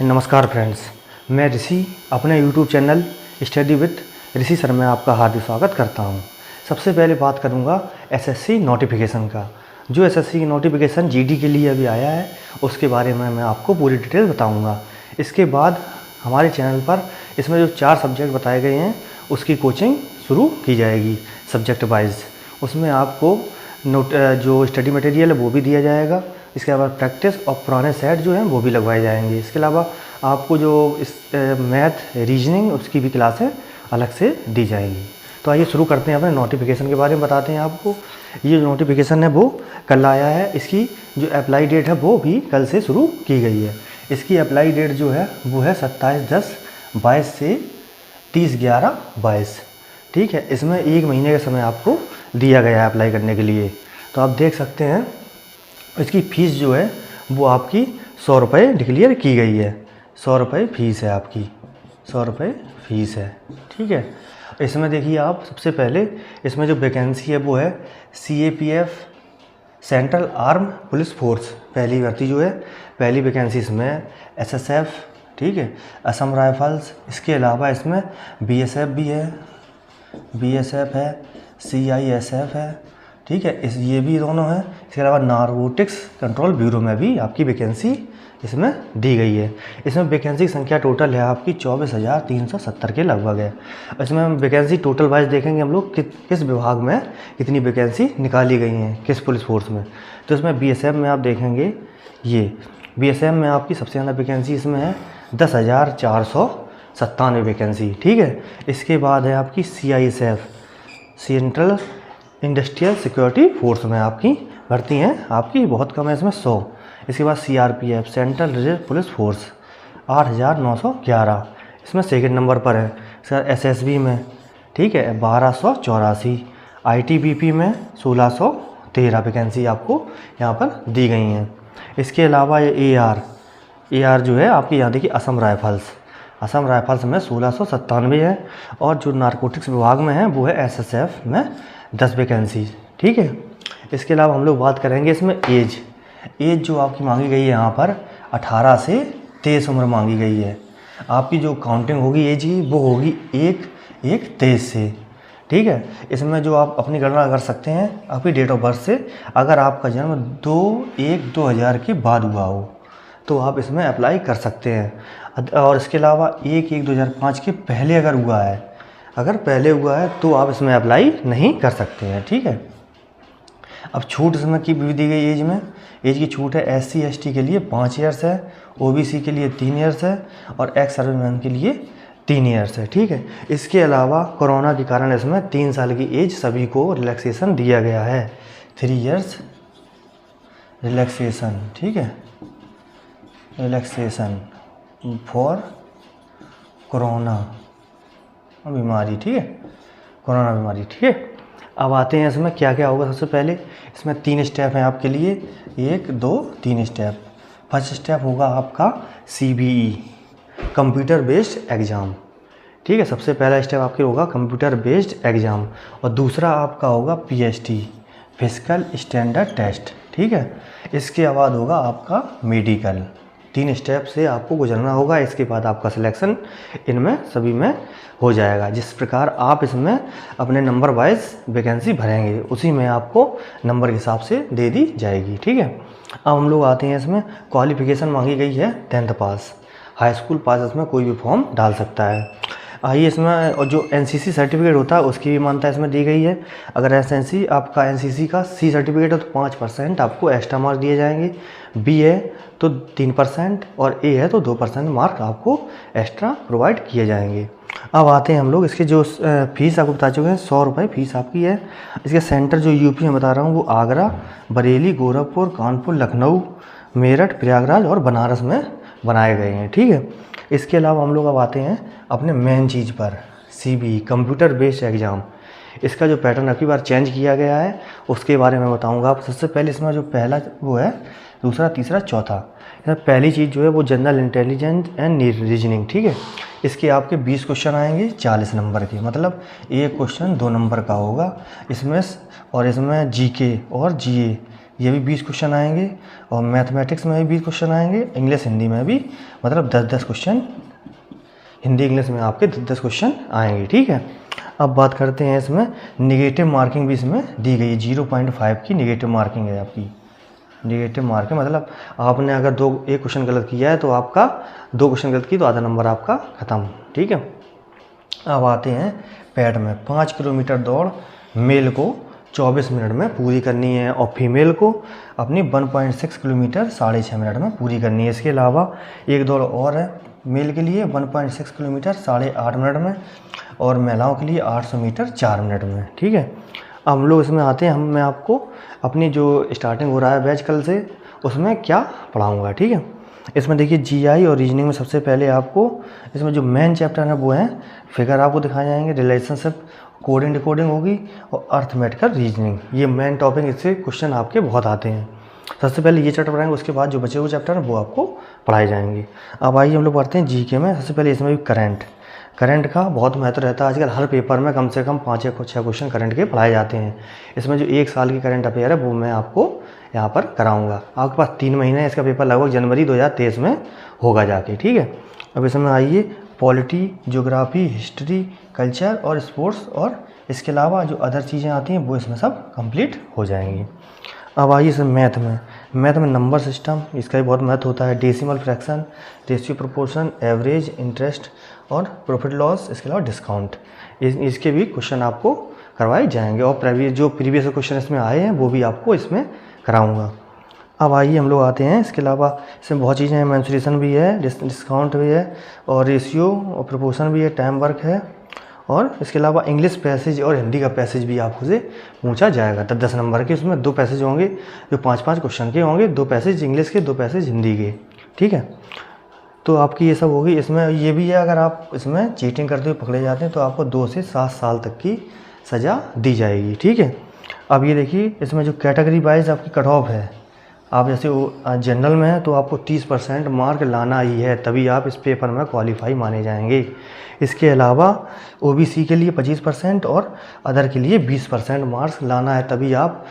नमस्कार फ्रेंड्स, मैं ऋषि अपने YouTube channel study with Rishi sir में आपका हार्दिक स्वागत करता हूं। सबसे पहले बात करूंगा एसएससी नोटिफिकेशन का। जो एसएससी की नोटिफिकेशन जीडी के लिए अभी आया है उसके बारे में मैं आपको पूरी डिटेल बताऊंगा। इसके बाद हमारे चैनल पर इसमें जो 4 सब्जेक्ट बताए गए हैं उसकी कोचिंग शुरू की जाएगी सब्जेक्ट वाइज। उसमें आपको जो स्टडी मटेरियल है वो भी दिया जाएगा। इसके अलावा प्रैक्टिस और पुराने सेट जो हैं वो भी लगवाए जाएंगे। इसके अलावा आपको जो मैथ रीजनिंग उसकी भी क्लासें अलग से दी जाएंगी। तो आइए शुरू करते हैं अपने नोटिफिकेशन के बारे में बताते हैं आपको। ये जो नोटिफिकेशन है वो कल आया है। इसकी जो अप्लाई डेट है वो भी कल से शुरू की गई है। इसकी अप्लाई डेट जो है वो है 27/10/22 से 30/11/22। ठीक है, इसमें 1 महीने का समय आपको दिया गया है अप्लाई करने के लिए। तो आप देख सकते हैं इसकी फ़ीस जो है वो आपकी 100 रुपये डिक्लेयर की गई है। 100 रुपये फ़ीस है आपकी, 100 रुपये फ़ीस है। ठीक है, इसमें देखिए आप सबसे पहले इसमें जो वैकेंसी है वो है CAPF central arm police force. पहली भर्ती जो है, पहली वैकेंसी इसमें SSF, ठीक है, असम राइफल्स। इसके अलावा इसमें BSF भी है, BSF है, CISF है। ठीक है, ये भी दोनों हैं। इसके अलावा नारकोटिक्स कंट्रोल ब्यूरो में भी आपकी वैकेंसी इसमें दी गई है। इसमें वैकेंसी की संख्या टोटल है आपकी 24,370 के लगभग है। इसमें हम वैकेंसी टोटल वाइज देखेंगे हम लोग किस विभाग में कितनी वैकेंसी निकाली गई हैं, किस पुलिस फोर्स में। तो इसमें BSF में आप देखेंगे, ये BSF में आपकी सबसे ज़्यादा वैकेंसी इसमें है 10,497 वैकेंसी। ठीक है, इसके बाद है आपकी CISF central industrial security force में आपकी भर्ती हैं आपकी बहुत कम है, इसमें 100। इसके बाद CRPF central reserve police force 8,911, इसमें सेकंड नंबर पर है। सर SSB में, ठीक है, 1284। ITBP में 1613 वैकेंसी आपको यहाँ पर दी गई हैं। इसके अलावा ये AR जो है आपकी यहाँ देखिए असम राइफल्स में 1697 है। और जो नारकोटिक्स विभाग में है वो है SSF में 10 वैकेंसी। ठीक है, इसके अलावा हम लोग बात करेंगे इसमें एज जो आपकी मांगी गई है यहाँ पर 18 से 23 उम्र मांगी गई है। आपकी जो काउंटिंग होगी एज की वो होगी 1/1/23 से। ठीक है, इसमें जो आप अपनी गणना कर सकते हैं आपकी डेट ऑफ बर्थ से। अगर आपका जन्म 2/1/2000 के बाद हुआ हो तो आप इसमें अप्लाई कर सकते हैं। और इसके अलावा 1/1/2005 के पहले अगर पहले हुआ है तो आप इसमें अप्लाई नहीं कर सकते हैं। ठीक है, अब छूट इसमें की भी दी गई एज की छूट है SC ST के लिए 5 ईयर्स है, OBC के लिए 3 ईयर्स है और एक्स सर्विसमैन के लिए 3 ईयर्स है। ठीक है, इसके अलावा कोरोना के कारण इसमें 3 साल की एज सभी को रिलैक्सेशन दिया गया है, 3 ईयर्स रिलैक्सेशन। ठीक है, रिलैक्सेशन फॉर कोरोना बीमारी। ठीक है, कोरोना बीमारी। ठीक है, अब आते हैं इसमें क्या क्या होगा। सबसे पहले इसमें 3 स्टेप हैं आपके लिए, 1 2 3 स्टेप। फर्स्ट स्टेप होगा आपका CBE कंप्यूटर बेस्ड एग्ज़ाम। ठीक है, सबसे पहला स्टेप आपके होगा कंप्यूटर बेस्ड एग्ज़ाम और दूसरा आपका होगा PST फिजिकल स्टैंडर्ड टेस्ट। ठीक है, इसके बाद होगा आपका मेडिकल। 3 स्टेप से आपको गुजरना होगा। इसके बाद आपका सिलेक्शन इनमें सभी में हो जाएगा। जिस प्रकार आप इसमें अपने नंबर वाइज वैकेंसी भरेंगे उसी में आपको नंबर के हिसाब से दे दी जाएगी। ठीक है, अब हम लोग आते हैं इसमें क्वालिफ़िकेशन मांगी गई है 10th पास, हाई स्कूल पास इसमें कोई भी फॉर्म डाल सकता है। आइए इसमें और जो NCC सर्टिफिकेट होता है उसकी भी मान्यता इसमें दी गई है। अगर SNC आपका NCC का C सर्टिफिकेट है तो 5% आपको एक्स्ट्रा मार्क्स दिए जाएंगे, B है तो 3% और A है तो 2% मार्क आपको एक्स्ट्रा प्रोवाइड किए जाएंगे। अब आते हैं हम लोग इसके जो फ़ीस आपको बता चुके हैं, 100 रुपये फ़ीस आपकी है। इसके सेंटर जो UP में बता रहा हूँ वो आगरा, बरेली, गोरखपुर, कानपुर, लखनऊ, मेरठ, प्रयागराज और बनारस में बनाए गए हैं। ठीक है, इसके अलावा हम लोग अब आते हैं अपने मेन चीज़ पर, CBE कंप्यूटर बेस्ड एग्ज़ाम। इसका जो पैटर्न अगली बार चेंज किया गया है उसके बारे में बताऊंगा आप। सबसे पहले इसमें जो पहला वो है, दूसरा, तीसरा, चौथा। पहली चीज़ जो है वो जनरल इंटेलिजेंस एंड रीजनिंग। ठीक है, इसके आपके 20 क्वेश्चन आएंगे 40 नंबर के, मतलब एक क्वेश्चन 2 नंबर का होगा इसमें। और इसमें GK और GA ये भी 20 क्वेश्चन आएंगे, और मैथमेटिक्स में भी 20 क्वेश्चन आएंगे, इंग्लिश हिंदी में भी, मतलब 10-10 क्वेश्चन हिंदी इंग्लिश में आपके 10-10 क्वेश्चन आएंगे। ठीक है, अब बात करते हैं इसमें निगेटिव मार्किंग भी इसमें दी गई है। 0.5 की निगेटिव मार्किंग है आपकी। निगेटिव मार्किंग मतलब आपने अगर एक क्वेश्चन गलत किया है तो आपका 2 क्वेश्चन गलत की तो आधा नंबर आपका ख़त्म। ठीक है, अब आते हैं पैड में। 5 किलोमीटर दौड़ मेल को 24 मिनट में पूरी करनी है, और फीमेल को अपनी 1.6 किलोमीटर 6.5 मिनट में पूरी करनी है। इसके अलावा एक दौड़ और है मेल के लिए 1.6 किलोमीटर 8.5 मिनट में, और महिलाओं के लिए 800 मीटर 4 मिनट में। ठीक है, अब हम लोग इसमें आते हैं। मैं आपको अपनी जो स्टार्टिंग हो रहा है बैच कल से, उसमें क्या पढ़ाऊँगा। ठीक है, इसमें देखिए जीआई और रीजनिंग में सबसे पहले आपको इसमें जो मेन चैप्टर है वो है फिगर आपको दिखाए जाएंगे, रिलेशनशिप, कोडिंग डिकोडिंग होगी, और अर्थमेटिकल रीजनिंग। ये मेन टॉपिक, इससे क्वेश्चन आपके बहुत आते हैं। सबसे पहले ये चैप्टर पढ़ाएंगे, उसके बाद जो बचे हुए चैप्टर हैं वो आपको पढ़ाए जाएंगे। अब आइए हम लोग पढ़ते हैं जीके में। सबसे पहले इसमें भी करंट का बहुत महत्व रहता है। आजकल हर पेपर में कम से कम 5 या 6 क्वेश्चन करंट के पढ़ाए जाते हैं। इसमें जो 1 साल की करंट अफेयर है वो मैं आपको यहाँ पर कराऊंगा। आपके पास 3 महीने है, इसका पेपर लगभग जनवरी 2023 में होगा जाके। ठीक है, अब इसमें आइए पॉलिटी, ज्योग्राफी, हिस्ट्री, कल्चर और स्पोर्ट्स, और इसके अलावा जो अदर चीज़ें आती हैं वो इसमें सब कंप्लीट हो जाएंगी। अब आइए इसमें मैथ में नंबर सिस्टम, इसका भी बहुत महत्व होता है। Decimal fraction, ratio proportion, average, interest और प्रॉफिट लॉस, इसके अलावा डिस्काउंट, इसके भी क्वेश्चन आपको करवाए जाएंगे, और प्रीवियस क्वेश्चन इसमें आए हैं वो भी आपको इसमें कराऊंगा। अब आइए हम लोग आते हैं, इसके अलावा इसमें बहुत चीज़ें हैं। मेंसुरेशन भी है, डिस्काउंट भी है, और रेशियो और प्रोपोर्शन भी है, टाइम वर्क है, और इसके अलावा इंग्लिश पैसेज और हिंदी का पैसेज भी आपको से पूछा जाएगा। 10 नंबर के उसमें 2 पैसेज होंगे जो 5-5 क्वेश्चन के होंगे, 2 पैसेज इंग्लिश के, 2 पैसेज हिंदी के। ठीक है, तो आपकी ये सब होगी। इसमें ये भी है, अगर आप इसमें चीटिंग करते हुए पकड़े जाते हैं तो आपको 2 से 7 साल तक की सज़ा दी जाएगी। ठीक है, अब ये देखिए इसमें जो कैटेगरी वाइज आपकी कट ऑफ है, आप जैसे जनरल में है तो आपको 30% मार्क लाना ही है, तभी आप इस पेपर में क्वालिफाई माने जाएंगे। इसके अलावा ओबीसी के लिए 25% और अदर के लिए 20% मार्क्स लाना है, तभी आप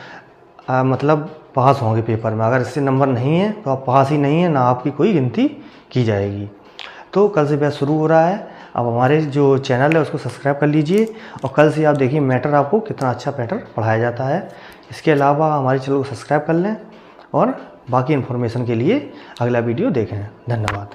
मतलब पास होंगे पेपर में। अगर इससे नंबर नहीं है तो आप पास ही नहीं है, ना आपकी कोई गिनती की जाएगी। तो कल से बैच शुरू हो रहा है। अब हमारे जो चैनल है उसको सब्सक्राइब कर लीजिए, और कल से आप देखिए मैटर आपको कितना अच्छा मैटर पढ़ाया जाता है। इसके अलावा हमारे चैनल को सब्सक्राइब कर लें, और बाकी इन्फॉर्मेशन के लिए अगला वीडियो देखें। धन्यवाद।